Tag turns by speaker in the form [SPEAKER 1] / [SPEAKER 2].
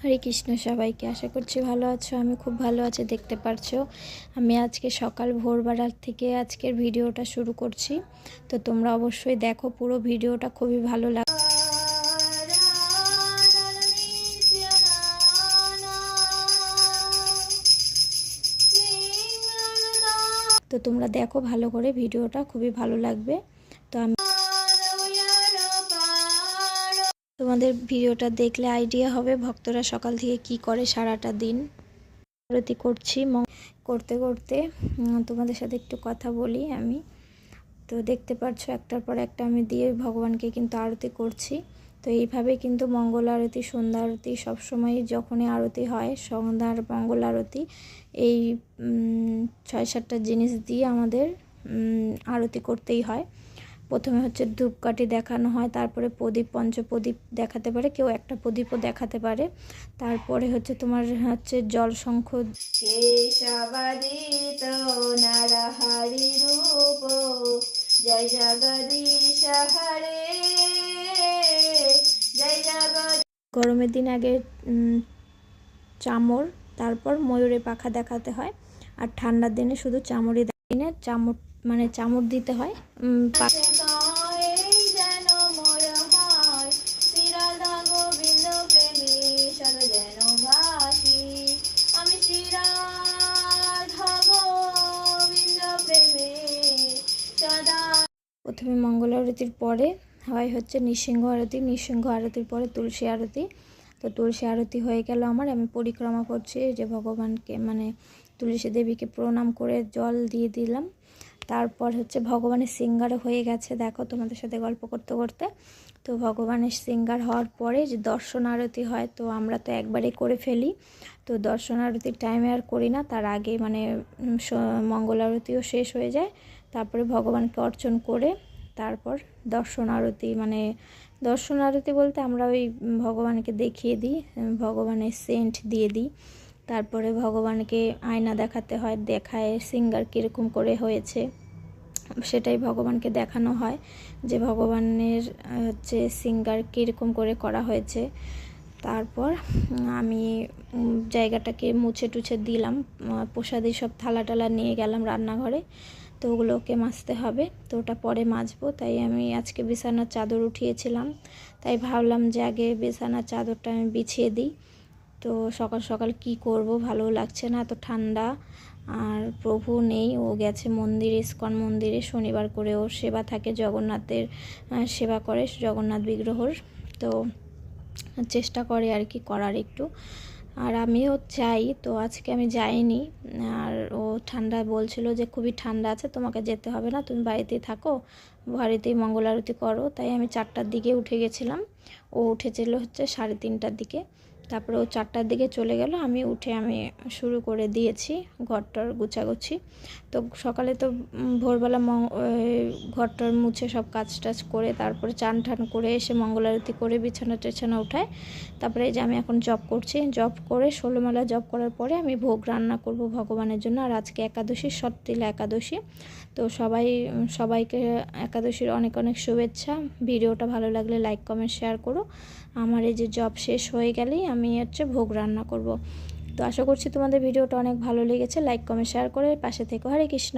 [SPEAKER 1] হরে কৃষ্ণ সবাইকে, আশা করছি ভালো আছো। আমি খুব ভালো আছি। দেখতে পারছো আমি আজকে সকাল ভোরবেলা থেকে আজকের ভিডিওটা শুরু করছি। তো তোমরা অবশ্যই দেখো, পুরো ভিডিওটা খুবই ভালো লাগে। তো তোমরা দেখো ভালো করে, ভিডিওটা খুবই ভালো লাগবে। তো আমি তোমাদের ভিডিওটা দেখলে আইডিয়া হবে ভক্তরা সকাল থেকে কি করে সারাটা দিন। আরতি করছি, করতে করতে তোমাদের সাথে একটু কথা বলি আমি। তো দেখতে পাচ্ছ একটার পর একটা আমি দিয়ে ভগবানকে কিন্তু আরতি করছি। তো এইভাবে কিন্তু মঙ্গল আরতি, সন্ধ্যা আরতি সবসময় যখনই আরতি হয়, সন্ধ্যার মঙ্গল আরতি, এই 6-7টা জিনিস দিয়ে আমাদের আরতি করতেই হয়। প্রথমে হচ্ছে ধূপকাঠি দেখানো হয়, তারপরে প্রদীপ, পঞ্চপ্রদীপ দেখাতে পারে কেউ, একটা প্রদীপও দেখাতে পারে। তারপরে হচ্ছে তোমার হচ্ছে জল শঙ্খ, কেশবাদিত নরহরি রূপ, জয় জগদীশ হরে, জয় জগদীশ। গরমের দিন আগে চামর, তারপর ময়ূরের পাখা দেখাতে হয়। আর ঠান্ডার দিনে শুধু চামড়ই দিনে চামড়, মানে চামড় দিতে হয়। প্রথমে মঙ্গল আরতির পরে হয় হচ্ছে নৃসিংহ আরতি, নৃসিংহ আরতির পরে তুলসী আরতি। তো তুলসী আরতি হয়ে গেল আমার, আমি পরিক্রমা করছি যে ভগবানকে, মানে তুলসী দেবীকে প্রণাম করে জল দিয়ে দিলাম। তারপর হচ্ছে ভগবানের সিঙ্গার হয়ে গেছে, দেখো তোমাদের সাথে গল্প করতে করতে। তো ভগবানের সিঙ্গার হওয়ার পরে যে দর্শন আরতি হয়, তো আমরা তো একবারে করে ফেলি। তো দর্শন আরতির টাইমে আর করি না, তার আগে মানে মঙ্গল আরতিও শেষ হয়ে যায়। তারপরে ভগবানকে অর্চন করে তারপর দর্শন আরতি, মানে দর্শন আরতি বলতে আমরা ওই ভগবানকে দেখিয়ে দিই, ভগবানের সেন্ট দিয়ে দিই। তারপরে ভগবানকে আয়না দেখাতে হয়, দেখায় সিঙ্গার কীরকম করে হয়েছে সেটাই ভগবানকে দেখানো হয়, যে ভগবানের হচ্ছে সিঙ্গার কীরকম করে করা হয়েছে। তারপর আমি জায়গাটাকে মুছে টুছে দিলাম, প্রসাদি সব থালা টালা নিয়ে গেলাম রান্নাঘরে। তো ওগুলোকে মাজতে হবে, তো ওটা পরে মাজবো। তাই আমি আজকে বিছানার চাদর উঠিয়েছিলাম, তাই ভাবলাম যে আগে বিছানার চাদরটা আমি বিছিয়ে দিই। তো সকাল সকাল কি করব, ভালো লাগছে না, এত ঠান্ডা। আর প্রভু নেই, ও গেছে মন্দিরে, ইস্কন মন্দিরে, শনিবার করে ওর সেবা থাকে, জগন্নাথের সেবা করে, জগন্নাথ বিগ্রহর। তো চেষ্টা করে আর কি করার একটু, আর আমিও চাই। তো আজকে আমি যাইনি। আর ও ঠান্ডা বলছিল যে খুবই ঠান্ডা আছে, তোমাকে যেতে হবে না, তুমি বাড়িতেই থাকো, বাড়িতেই মঙ্গল আরতি করো। তাই আমি 4টার দিকে উঠে গেছিলাম, ও উঠেছিল হচ্ছে 3:30টার দিকে। তারপরে ও 4টার দিকে চলে গেল, আমি উঠে আমি শুরু করে দিয়েছি ঘরটার গুছাগুছি। তো সকালে তো ভোরবেলা ঘরটার মুছে সব কাজ টাজ করে, তারপরে চান ঠান করে এসে মঙ্গল আরতি করে বিছানা টেছানা উঠায়। তারপরে এই যে আমি এখন জব করছি, জব করে 16 মালা জব করার পরে আমি ভোগ রান্না করব ভগবানের জন্য। আর আজকে একাদশী, সটতিলা একাদশী। তো সবাইকে একাদশীর অনেক অনেক শুভেচ্ছা। ভিডিওটা ভালো লাগলে লাইক কমেন্ট শেয়ার করো। আমার এই যে জব শেষ হয়ে গেলেই আমি হচ্ছে ভোগ রান্না করব। তো আশা করছি তোমাদের ভিডিওটা অনেক ভালো লেগেছে। লাইক কমেন্ট শেয়ার করে পাশে থেকো। হরে কৃষ্ণ।